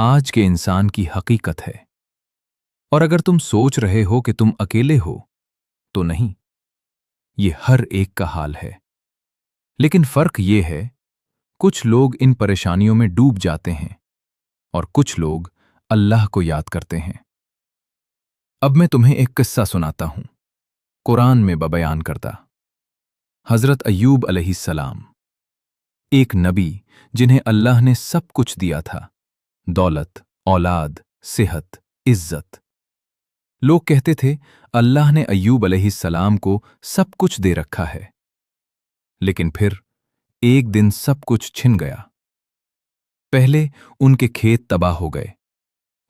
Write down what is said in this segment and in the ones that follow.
آج کے انسان کی حقیقت ہے۔ اور اگر تم سوچ رہے ہو کہ تم اکیلے ہو تو نہیں، یہ ہر ایک کا حال ہے۔ لیکن فرق یہ ہے، کچھ لوگ ان پریشانیوں میں ڈوب جاتے ہیں اور کچھ لوگ اللہ کو یاد کرتے ہیں۔ اب میں تمہیں ایک قصہ سناتا ہوں، قرآن میں بیان کردہ۔ حضرت ایوب علیہ السلام، ایک نبی جنہیں اللہ نے سب کچھ دیا تھا، دولت، اولاد، صحت، عزت۔ لوگ کہتے تھے اللہ نے ایوب علیہ السلام کو سب کچھ دے رکھا ہے، لیکن پھر ایک دن سب کچھ چھن گیا۔ پہلے ان کے کھیت تباہ ہو گئے،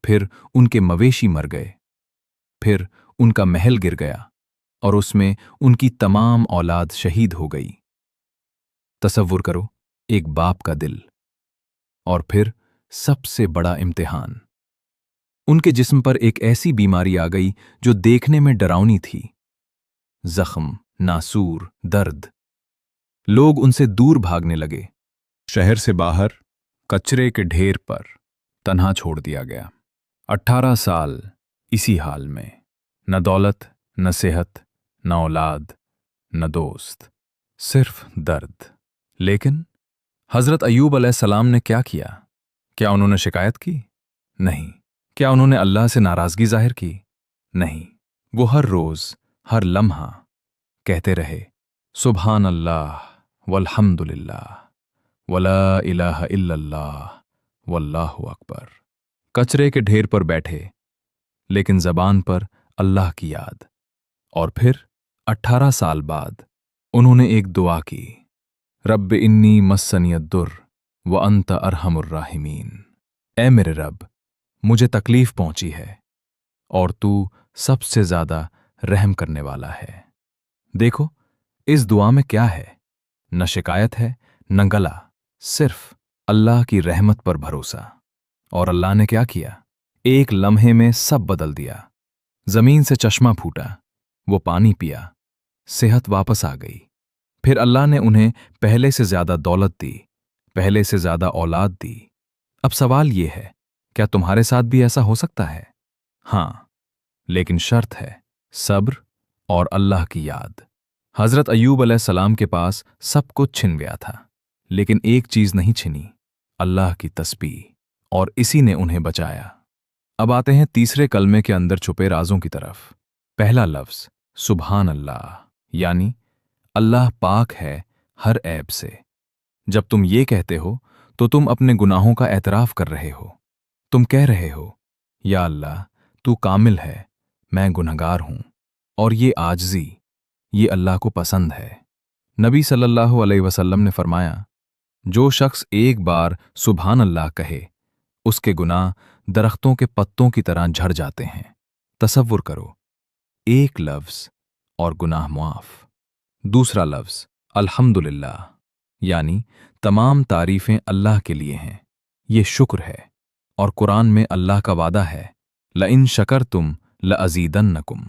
پھر ان کے مویشی مر گئے، پھر ان کا محل گر گیا اور اس میں ان کی تمام اولاد شہید ہو گئی۔ تصور کرو ایک باپ کا دل، اور پھر سب سے بڑا امتحان، ان کے جسم پر ایک ایسی بیماری آ گئی جو دیکھنے میں ڈراؤنی تھی۔ زخم، ناسور، درد۔ لوگ ان سے دور بھاگنے لگے۔ شہر سے باہر کچرے کے ڈھیر پر تنہا چھوڑ دیا گیا۔ 18 سال اسی حال میں، نہ دولت، نہ صحت، نہ اولاد، نہ دوست، صرف درد۔ لیکن حضرت ایوب علیہ السلام نے کیا کیا؟ کیا انہوں نے شکایت کی؟ نہیں۔ کیا انہوں نے اللہ سے ناراضگی ظاہر کی؟ نہیں۔ وہ ہر روز، ہر لمحہ کہتے رہے، سبحان اللہ والحمد للہ ولا الہ الا اللہ واللہ اکبر۔ کچرے کے ڈھیر پر بیٹھے، لیکن زبان پر اللہ کی یاد۔ اور پھر 18 سال بعد انہوں نے ایک دعا کی، رب انی مسنی الضر وانت ارحم الراحمین۔ اے میرے رب، مجھے تکلیف پہنچی ہے اور تو سب سے زیادہ رحم کرنے والا ہے۔ دیکھو اس دعا میں کیا ہے، نہ شکایت ہے، نہ گلا، صرف اللہ کی رحمت پر بھروسہ۔ اور اللہ نے کیا کیا؟ ایک لمحے میں سب بدل دیا۔ زمین سے چشمہ پھوٹا، وہ پانی پیا، صحت واپس آ گئی۔ پھر اللہ نے انہیں پہلے سے زیادہ دولت دی، پہلے سے زیادہ اولاد دی۔ اب سوال یہ ہے، کیا تمہارے ساتھ بھی ایسا ہو سکتا ہے؟ ہاں، لیکن شرط ہے صبر اور اللہ کی یاد۔ حضرت ایوب علیہ السلام کے پاس سب کچھ چھن گیا تھا، لیکن ایک چیز نہیں چھنی، اللہ کی تسبیح، اور اسی نے انہیں بچایا۔ اب آتے ہیں تیسرے کلمے کے اندر چھپے رازوں کی طرف۔ پہلا لفظ سبحان اللہ، یعنی اللہ پاک ہے ہر عیب سے۔ جب تم یہ کہتے ہو تو تم اپنے گناہوں کا اعتراف کر رہے ہو۔ تم کہہ رہے ہو، یا اللہ تو کامل ہے، میں گنہگار ہوں، اور یہ عاجزی، یہ اللہ کو پسند ہے۔ نبی صلی اللہ علیہ وسلم نے فرمایا، جو شخص ایک بار سبحان اللہ کہے، اس کے گناہ درختوں کے پتوں کی طرح جھڑ جاتے ہیں۔ تصور کرو، ایک لفظ اور گناہ معاف۔ دوسرا لفظ الحمدللہ، یعنی تمام تعریفیں اللہ کے لیے ہیں، یہ شکر ہے۔ اور قرآن میں اللہ کا وعدہ ہے، لئن شکرتم لازیدنکم،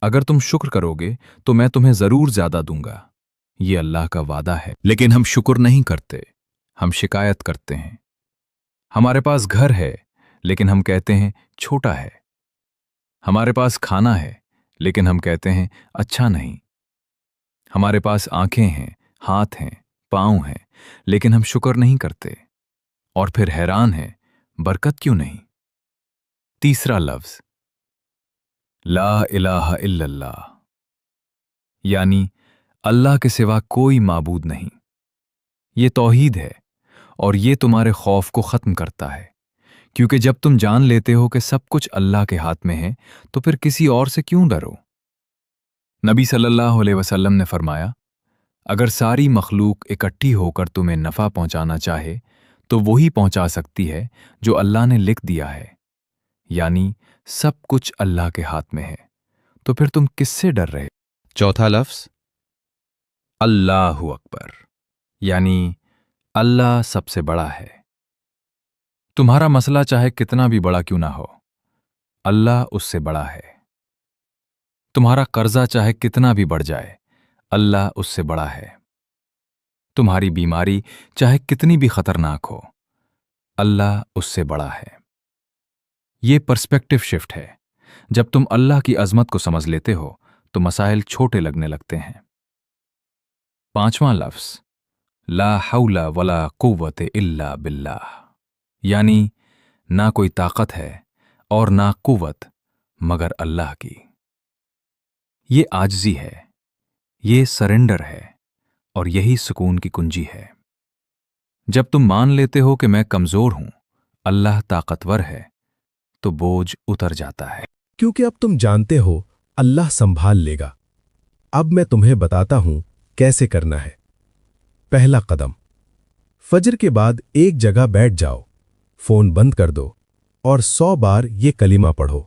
اگر تم شکر کرو گے تو میں تمہیں ضرور زیادہ دوں گا۔ یہ اللہ کا وعدہ ہے، لیکن ہم شکر نہیں کرتے، ہم شکایت کرتے ہیں۔ ہمارے پاس گھر ہے، لیکن ہم کہتے ہیں چھوٹا ہے۔ ہمارے پاس کھانا ہے، لیکن ہم کہتے ہیں اچھا نہیں۔ ہمارے پاس آنکھیں ہیں، ہاتھ ہیں، پاؤں ہیں، لیکن ہم شکر نہیں کرتے، اور پھر حیران ہیں برکت کیوں نہیں۔ تیسرا لفظ لا الہ الا اللہ، یعنی اللہ کے سوا کوئی معبود نہیں۔ یہ توحید ہے، اور یہ تمہارے خوف کو ختم کرتا ہے، کیونکہ جب تم جان لیتے ہو کہ سب کچھ اللہ کے ہاتھ میں ہے تو پھر کسی اور سے کیوں ڈرو۔ نبی صلی اللہ علیہ وسلم نے فرمایا، اگر ساری مخلوق اکٹھی ہو کر تمہیں نفع پہنچانا چاہے تو وہی پہنچا سکتی ہے جو اللہ نے لکھ دیا ہے، یعنی سب کچھ اللہ کے ہاتھ میں ہے، تو پھر تم کس سے ڈر رہے؟ چوتھا لفظ اللہ اکبر، یعنی اللہ سب سے بڑا ہے۔ تمہارا مسئلہ چاہے کتنا بھی بڑا کیوں نہ ہو، اللہ اس سے بڑا ہے۔ تمہارا قرضہ چاہے کتنا بھی بڑھ جائے، اللہ اس سے بڑا ہے۔ تمہاری بیماری چاہے کتنی بھی خطرناک ہو، اللہ اس سے بڑا ہے۔ یہ پرسپیکٹو شفٹ ہے۔ جب تم اللہ کی عظمت کو سمجھ لیتے ہو تو مسائل چھوٹے لگنے لگتے ہیں۔ پانچواں لفظ لا حول ولا قوت الا باللہ، یعنی نہ کوئی طاقت ہے اور نہ قوت مگر اللہ کی۔ یہ عاجزی ہے، یہ سرنڈر ہے، اور یہی سکون کی کنجی ہے۔ جب تم مان لیتے ہو کہ میں کمزور ہوں، اللہ طاقتور ہے، تو بوجھ اتر جاتا ہے۔ کیونکہ اب تم جانتے ہو اللہ سنبھال لے گا۔ اب میں تمہیں بتاتا ہوں کیسے کرنا ہے۔ پہلا قدم، فجر کے بعد ایک جگہ بیٹھ جاؤ، فون بند کر دو اور 100 بار یہ کلمہ پڑھو،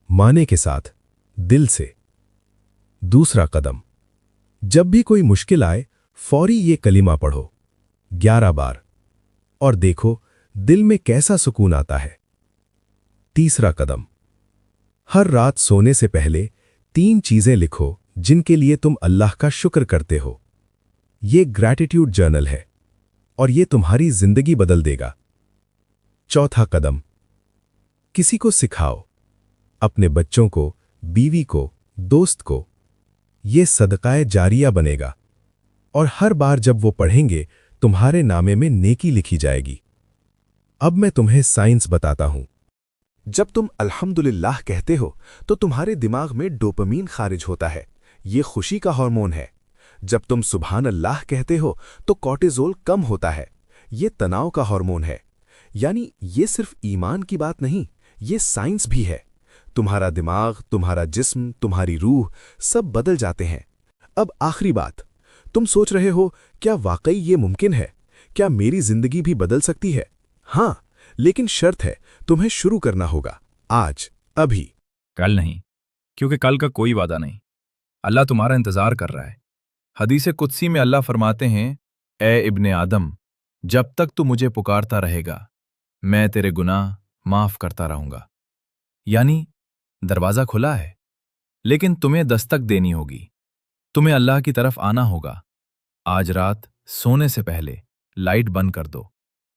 معنی کے ساتھ، دل سے۔ دوسرا قدم، جب بھی کوئی مشکل آئے فوری یہ کلمہ پڑھو، 11 بار، اور دیکھو دل میں کیسا سکون آتا ہے۔ تیسرا قدم، ہر رات سونے سے پہلے 3 چیزیں لکھو جن کے لیے تم اللہ کا شکر کرتے ہو۔ یہ گریٹیٹیوڈ جرنل ہے اور یہ تمہاری زندگی بدل دے گا۔ چوتھا قدم، کسی کو سکھاؤ، اپنے بچوں کو، بیوی کو، دوست کو۔ یہ صدقہ جاریہ بنے گا، اور ہر بار جب وہ پڑھیں گے تمہارے نامے میں نیکی لکھی جائے گی۔ اب میں تمہیں سائنس بتاتا ہوں۔ جب تم الحمدللہ کہتے ہو تو تمہارے دماغ میں ڈوپامین خارج ہوتا ہے، یہ خوشی کا ہارمون ہے۔ جب تم سبحان اللہ کہتے ہو تو کورٹیزول کم ہوتا ہے، یہ تناؤ کا ہارمون ہے۔ یعنی یہ صرف ایمان کی بات نہیں، یہ سائنس بھی ہے۔ تمہارا دماغ، تمہارا جسم، تمہاری روح سب بدل جاتے ہیں۔ اب آخری بات، تم سوچ رہے ہو کیا واقعی یہ ممکن ہے؟ کیا میری زندگی بھی بدل سکتی ہے؟ ہاں، لیکن شرط ہے، تمہیں شروع کرنا ہوگا، آج، ابھی۔ کل نہیں، کیونکہ کل کا کوئی وعدہ نہیں۔ اللہ تمہارا انتظار کر رہا ہے۔ حدیث قدسی میں اللہ فرماتے ہیں، اے ابن آدم، جب تک تو مجھے پکارتا رہے گا میں تیرے گناہ معاف کرتا رہوں گا۔ یعنی دروازہ کھلا ہے، لیکن تمہیں دستک دینی ہوگی، تمہیں اللہ کی طرف آنا ہوگا۔ آج رات سونے سے پہلے لائٹ بند کر دو،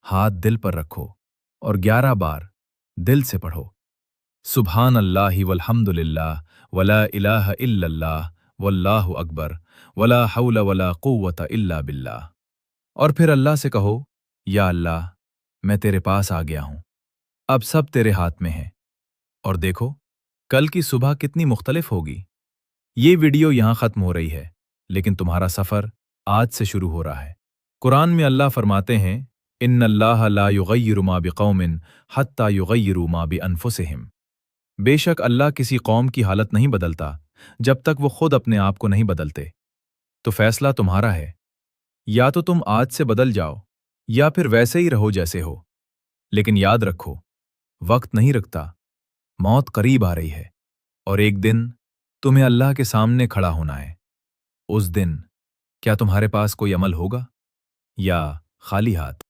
ہاتھ دل پر رکھو اور 11 بار دل سے پڑھو، سبحان اللہ والحمد للہ ولا الہ الا اللہ واللہ اکبر ولا حول ولا قوت الا باللہ۔ اور پھر اللہ سے کہو، یا اللہ، میں تیرے پاس آ گیا ہوں، اب سب تیرے ہاتھ میں ہے، اور دیکھو کل کی صبح کتنی مختلف ہوگی۔ یہ ویڈیو یہاں ختم ہو رہی ہے، لیکن تمہارا سفر آج سے شروع ہو رہا ہے۔ قرآن میں اللہ فرماتے ہیں، ان اللہ لا یغیر ما بقوم حتی یغیروا ما بانفسہم۔ بے شک اللہ کسی قوم کی حالت نہیں بدلتا جب تک وہ خود اپنے آپ کو نہیں بدلتے۔ تو فیصلہ تمہارا ہے، یا تو تم آج سے بدل جاؤ یا پھر ویسے ہی رہو جیسے ہو۔ لیکن یاد رکھو، وقت نہیں رکتا، موت قریب آ رہی ہے، اور ایک دن تمہیں اللہ کے سامنے کھڑا ہونا ہے۔ اس دن کیا تمہارے پاس کوئی عمل ہوگا یا خالی ہاتھ؟